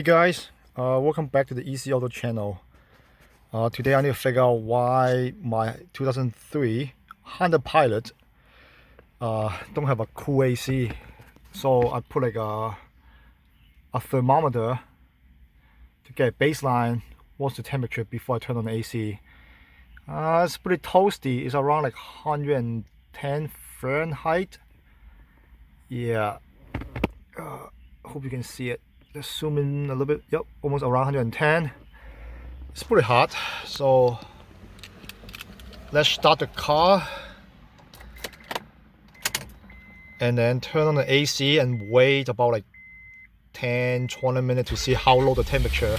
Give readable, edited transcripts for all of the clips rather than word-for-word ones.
guys, welcome back to the Easy Auto channel. Today I need to figure out why my 2003 Honda Pilot don't have a cool AC. So I put like a thermometer to get baseline, what's the temperature before I turn on the AC. It's pretty toasty. It's around like 110 Fahrenheit. Yeah, hope you can see it. Let's zoom in a little bit. Yep, almost around 110. It's pretty hot. So let's start the car and then turn on the AC and wait about like 10-20 minutes to see how low the temperature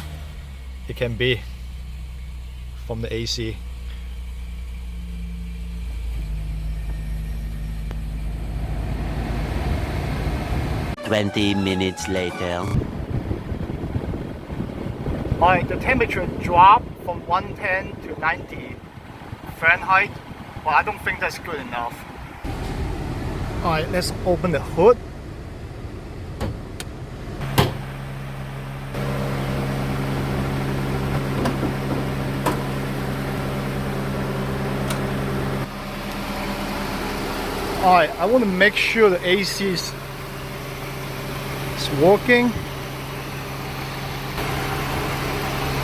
it can be from the AC. Twenty minutes later. Alright, the temperature dropped from 110 to 90 Fahrenheit, but I don't think that's good enough. Alright, let's open the hood. Alright, I want to make sure the AC is working.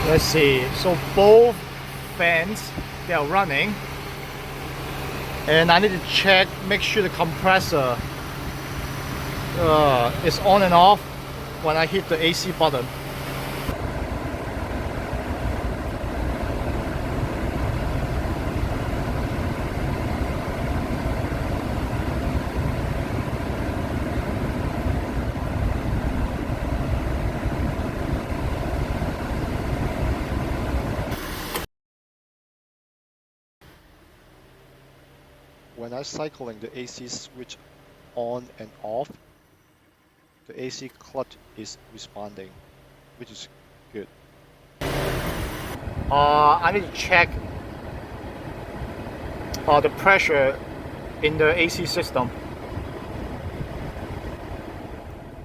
Let's see, so both fans, they are running, and I need to check, make sure the compressor is on and off when I hit the AC button. When I'm cycling the AC switch on and off, the AC clutch is responding, which is good. I need to check the pressure in the AC system.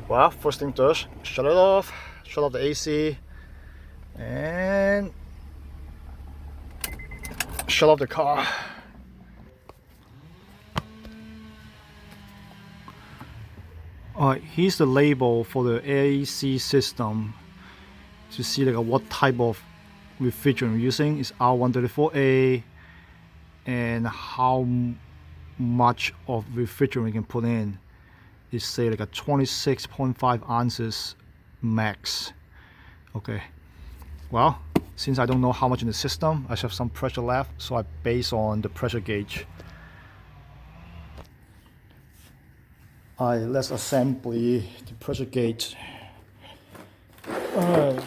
Well, first thing first, shut off the AC, and shut off the car. Alright, here's the label for the AC system to see like what type of refrigerant we're using. Is R134A, and how much of refrigerant we can put in is say like a 26.5 ounces max. Okay, well, since I don't know how much in the system, I have some pressure left, so I base on the pressure gauge. Alright, let's assemble the pressure gauge. Alright.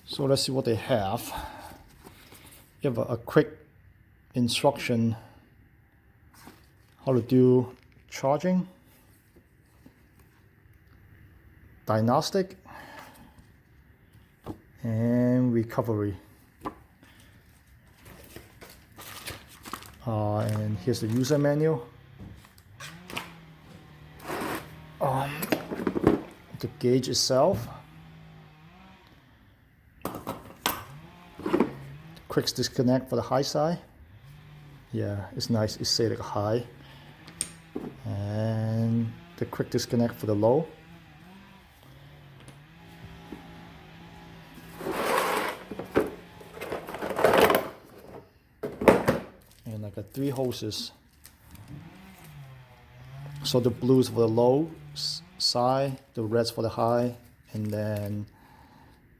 So let's see what they have. You have a quick instruction how to do charging, diagnostic, and recovery. And here's the user manual. The gauge itself. Quick disconnect for the high side. Yeah, it's nice. It's say like a high. And the quick disconnect for the low. And I got 3 hoses. So the blues for the low side, the reds for the high, and then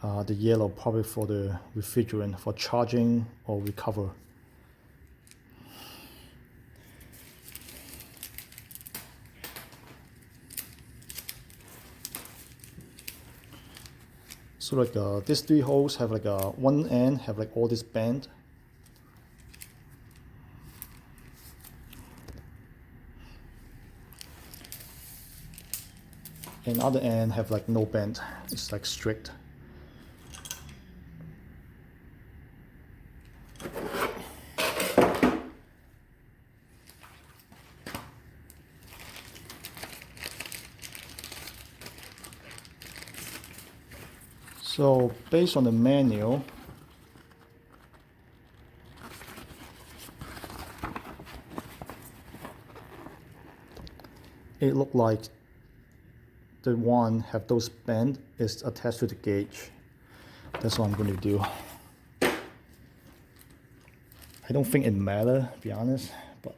the yellow probably for the refrigerant for charging or recover. So like these 3 holes have like one end have like all this band. And other end have like no bend. It's like strict. So based on the manual, it looked like the one have those bend is attached to the gauge. That's what I'm going to do. I don't think it matters, to be honest, but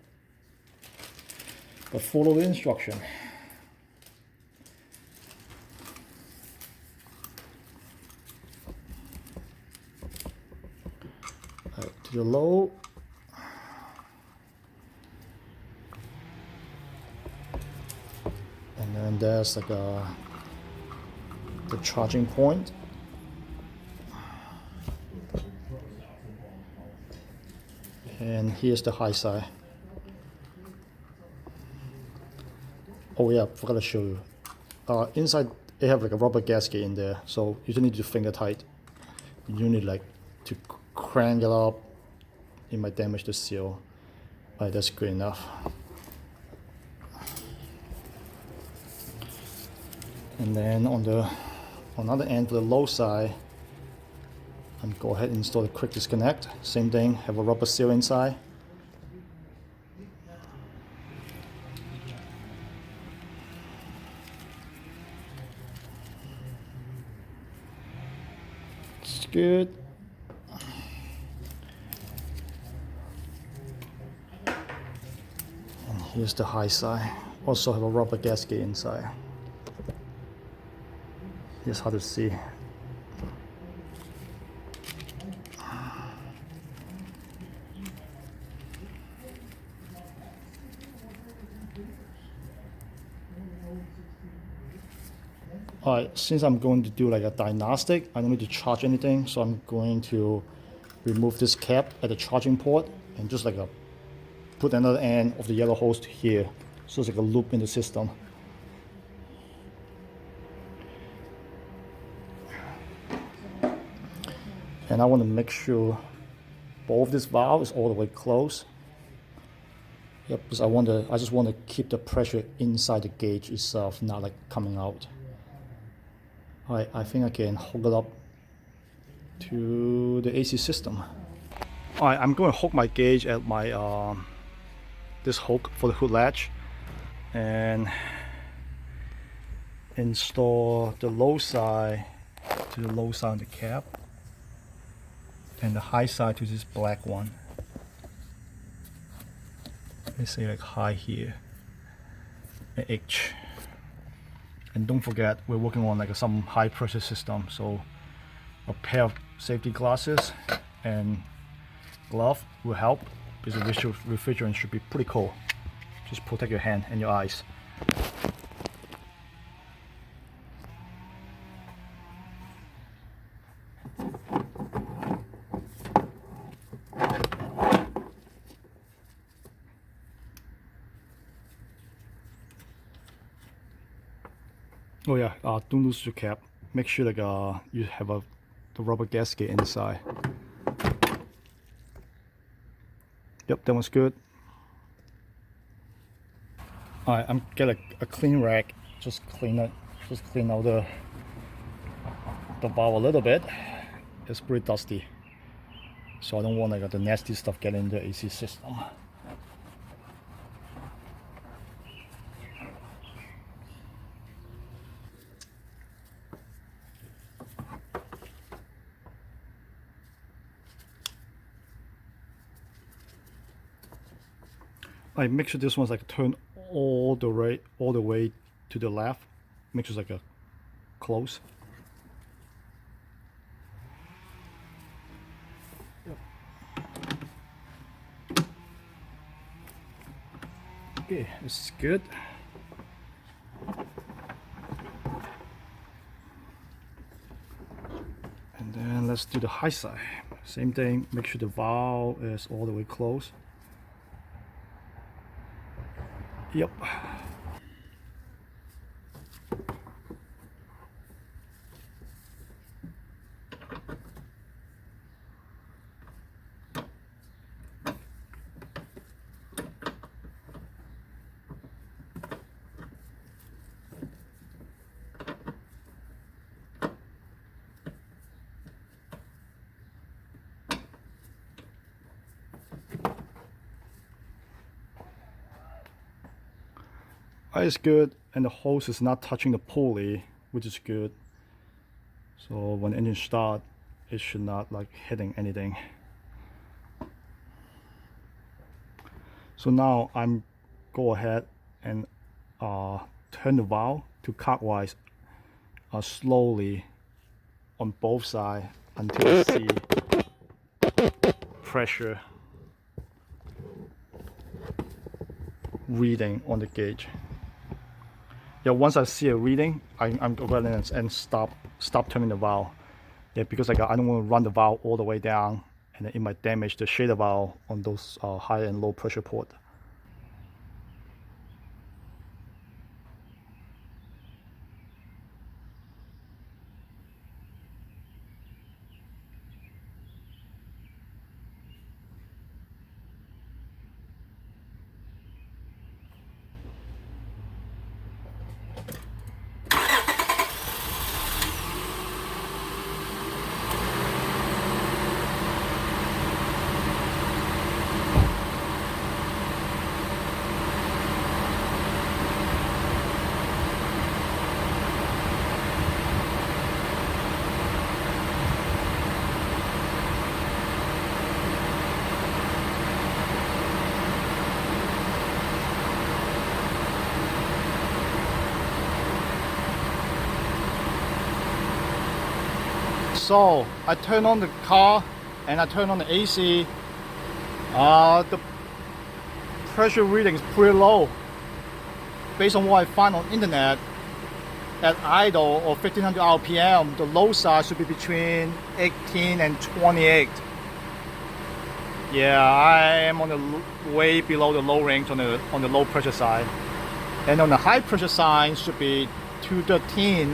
follow the instruction. To the low. And then there's like the charging point. And here's the high side. Oh yeah, forgot to show you. Inside they have like a rubber gasket in there, so you don't need to finger tight. You need like to crank it up. It might damage the seal. Alright, that's good enough. And then on the other end for the low side, I'm go ahead and install the quick disconnect. Same thing, have a rubber seal inside. It's good. And here's the high side. Also have a rubber gasket inside. Here's how to see. Alright, since I'm going to do like a diagnostic, I don't need to charge anything, so I'm going to remove this cap at the charging port and just like put another end of the yellow hose to here, so it's like a loop in the system. And I want to make sure both this valve is all the way closed. Yep, because I just want to keep the pressure inside the gauge itself, not like coming out. Alright, I think I can hook it up to the AC system. Alright, I'm going to hook my gauge at my this hook for the hood latch and install the low side to the low side of the cap and the high side to this black one. Let's say like high here, an H. And don't forget, we're working on like some high pressure system, so a pair of safety glasses and glove will help, because the refrigerant should be pretty cold. Just protect your hand and your eyes. Oh yeah, don't lose your cap. Make sure like you have the rubber gasket inside. Yep, that one's good. Alright, I'm get a clean rag. Just clean out the valve a little bit. It's pretty dusty, so I don't want like the nasty stuff getting in the AC system. I make sure this one's like turned all the way to the left. Make sure it's like a close. Yep. Okay, this is good. And then let's do the high side. Same thing, make sure the valve is all the way closed. Yep. It's good, and the hose is not touching the pulley, which is good. So when the engine start, it should not like hitting anything. So now I'm go ahead and turn the valve to clockwise slowly on both sides until I see pressure reading on the gauge. Yeah, once I see a reading, I'm going and stop turning the valve. Yeah, because I don't want to run the valve all the way down, and then it might damage the shader valve on those high and low pressure port. So I turn on the car and I turn on the AC. The pressure reading is pretty low. Based on what I find on internet, at idle or 1500 RPM, the low side should be between 18 and 28. Yeah, I am on the way below the low range on the low pressure side, and on the high pressure side should be 213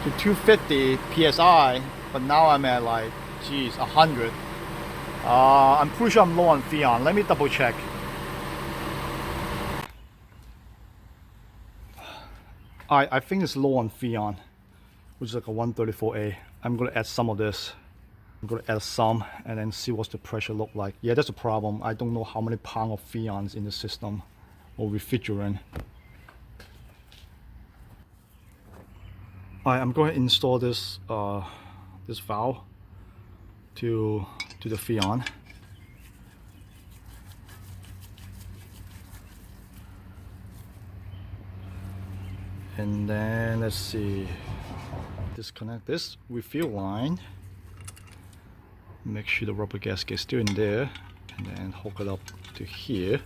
to 250 psi. But now I'm at like, geez, 100. I'm pretty sure I'm low on Freon. Let me double check. I think it's low on Freon, which is like a 134A. I'm gonna add some of this. I'm gonna add some and then see what's the pressure look like. Yeah, that's a problem. I don't know how many pounds of Freon's in the system or refrigerant. Alright, I'm going to install this this valve to the Freon. And then let's see, disconnect this refill line, make sure the rubber gasket is still in there, and then hook it up to here.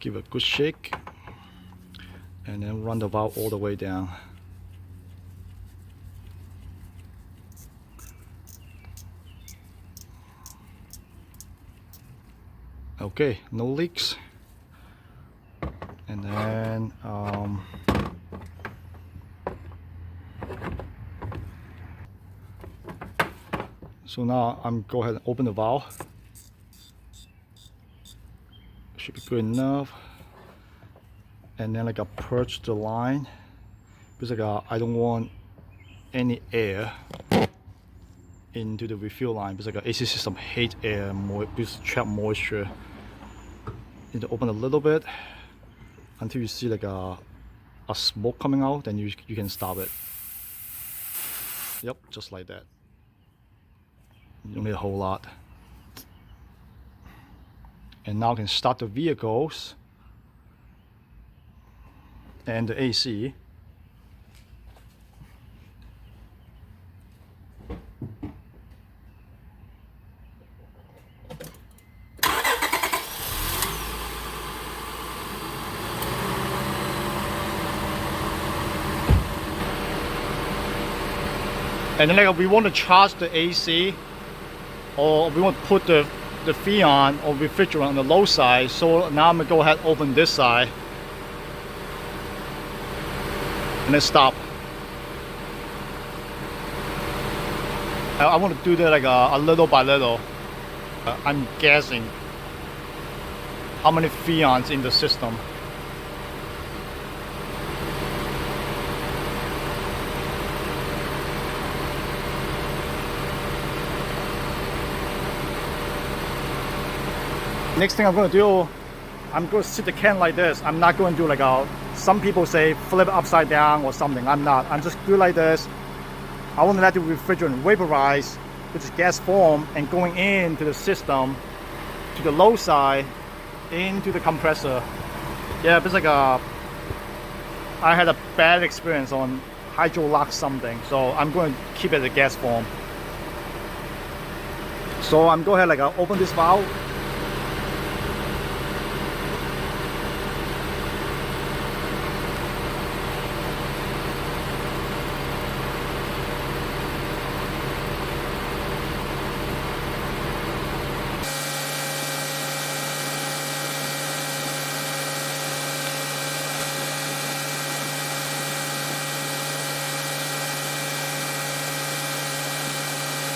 Give it a good shake and then run the valve all the way down. Okay, no leaks. And then so now I'm go ahead and open the valve. Should be good enough. And then like I purge the line because like I don't want any air into the refill line because like AC system hate air, because trap moisture. You need to open a little bit until you see like a smoke coming out, then you can stop it. Yep, just like that. You don't need a whole lot. And now I can start the vehicles and the AC. And then like we want to charge the AC, or we want to put the Freon or refrigerant on the low side. So now I'm gonna go ahead and open this side and then stop. I want to do that like a little by little. I'm guessing how many Freons in the system. Next thing I'm going to do, I'm going to sit the can like this. I'm not going to do like some people say flip it upside down or something. I'm not. I'm just do like this. I want to let the refrigerant vaporize, which is gas form, and going into the system to the low side into the compressor. Yeah, it's like I had a bad experience on hydrolock something, so I'm going to keep it a gas form. So I'm going ahead open this valve.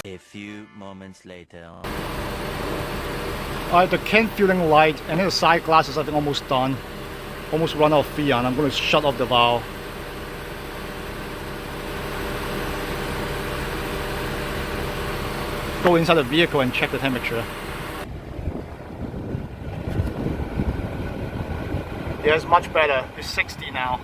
A few moments later. Alright, the can filling light and then the side glass is I think almost done. Almost run out of freon. I'm going to shut off the valve. Go inside the vehicle and check the temperature. Yeah, it's much better. It's 60 now.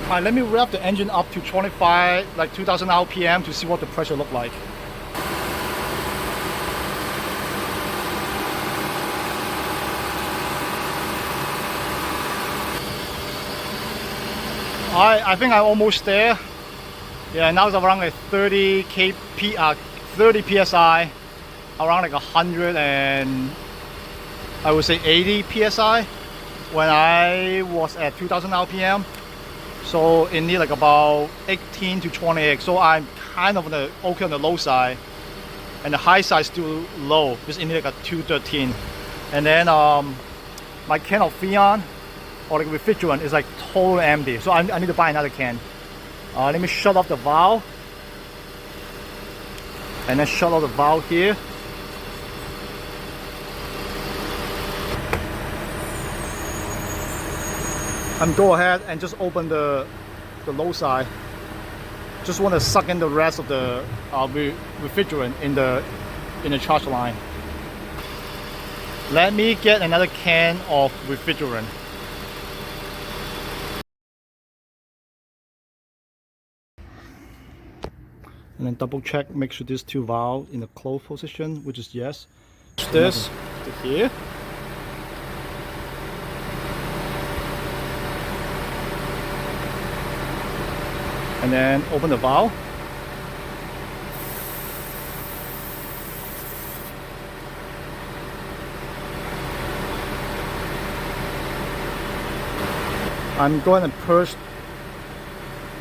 Alright, let me rev the engine up to 25, like 2000 RPM to see what the pressure look like. Alright, I think I'm almost there. Yeah, now it's around like 30 psi, around like 100 and I would say 80 psi when I was at 2000 RPM. So it needs like about 18 to 20x. So I'm kind of okay on the low side, and the high side is still low. Because it needs like a 213. And then my can of freon or like refrigerant is like totally empty. So I need to buy another can. Let me shut off the valve, and then shut off the valve here. And go ahead and just open the low side. Just want to suck in the rest of the refrigerant in the charge line. Let me get another can of refrigerant. And then double check, make sure these two valves in the closed position, which is yes. This to here. And then open the valve. I'm going to push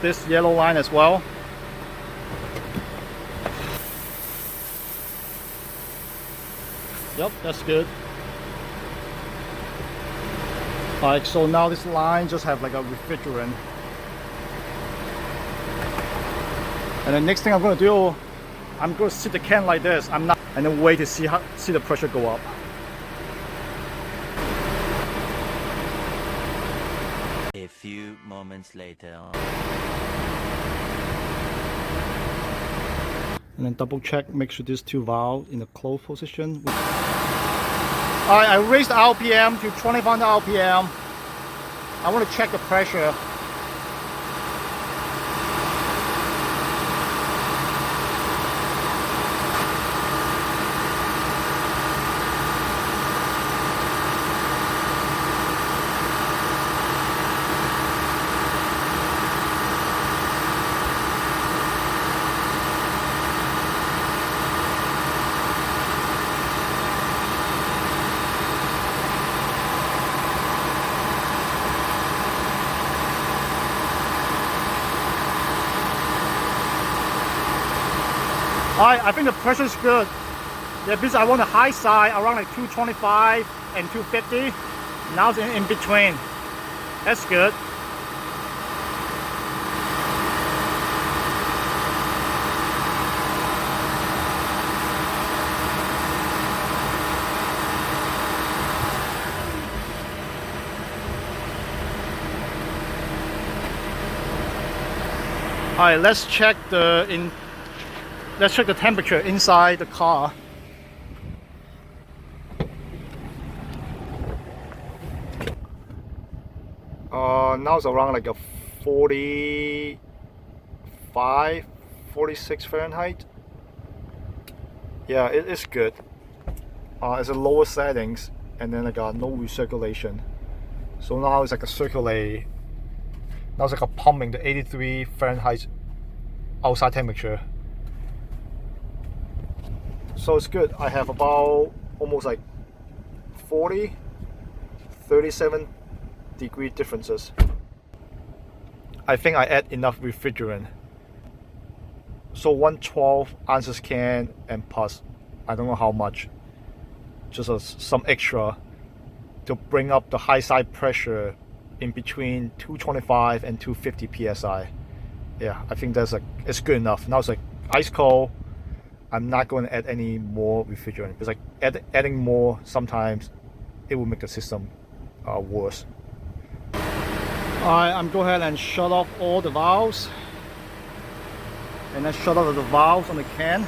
this yellow line as well. Yep, that's good. Alright, so now this line just have like a refrigerant. And the next thing I'm going to do, I'm going to sit the can like this. And then wait to see the pressure go up. A few moments later. And then double check, make sure these two valves in the closed position. Alright, I raised the RPM to 2500 RPM. I want to check the pressure. Alright, I think the pressure is good. Yeah, because I want the high side around like 225 and 250. Now it's in between. That's good. All right, let's check the temperature inside the car. Now it's around like a 45, 46 Fahrenheit. Yeah, it's good. It's a lower settings, and then like no recirculation. So now it's like a circulate. Now it's like a pumping the 83 Fahrenheit outside temperature. So it's good. I have about almost like 40, 37 degree differences. I think I add enough refrigerant. So 112 ounces can and plus, I don't know how much, just some extra to bring up the high side pressure in between 225 and 250 psi. Yeah, I think it's good enough. Now it's like ice cold. I'm not going to add any more refrigerant because like adding more sometimes it will make the system worse. Alright, I'm go ahead and shut off all the valves, and then shut off the valves on the can.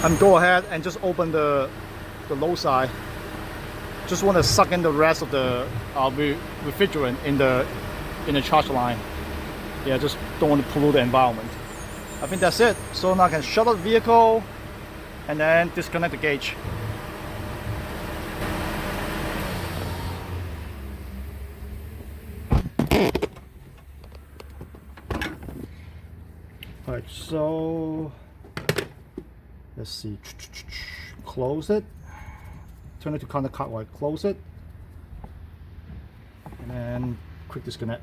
I'm go ahead and just open the low side. Just want to suck in the rest of the refrigerant in the charge line. Yeah, just don't want to pollute the environment. I think that's it. So now I can shut off the vehicle and then disconnect the gauge. Alright, so let's see. Close it. Turn it to counterclockwise. Close it. And then quick disconnect.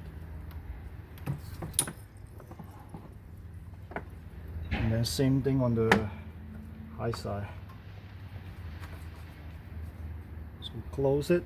And then same thing on the high side. So close it.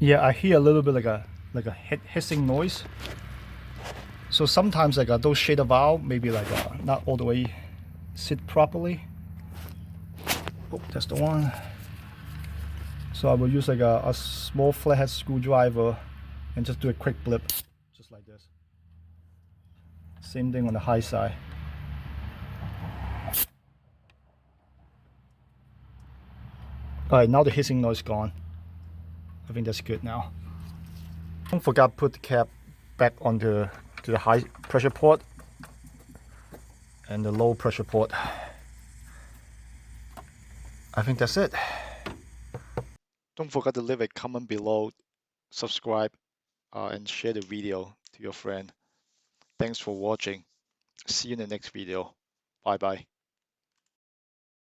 Yeah, I hear a little bit like a hissing noise. So sometimes like those shader valve maybe like not all the way sit properly. Oh, that's the one. So I will use like a small flathead screwdriver and just do a quick blip, just like this. Same thing on the high side. Alright, now the hissing noise gone. I think that's good now. Don't forget to put the cap back onto the high pressure port and the low pressure port. I think that's it. Don't forget to leave a comment below, subscribe, and share the video to your friend. Thanks for watching. See you in the next video. Bye bye.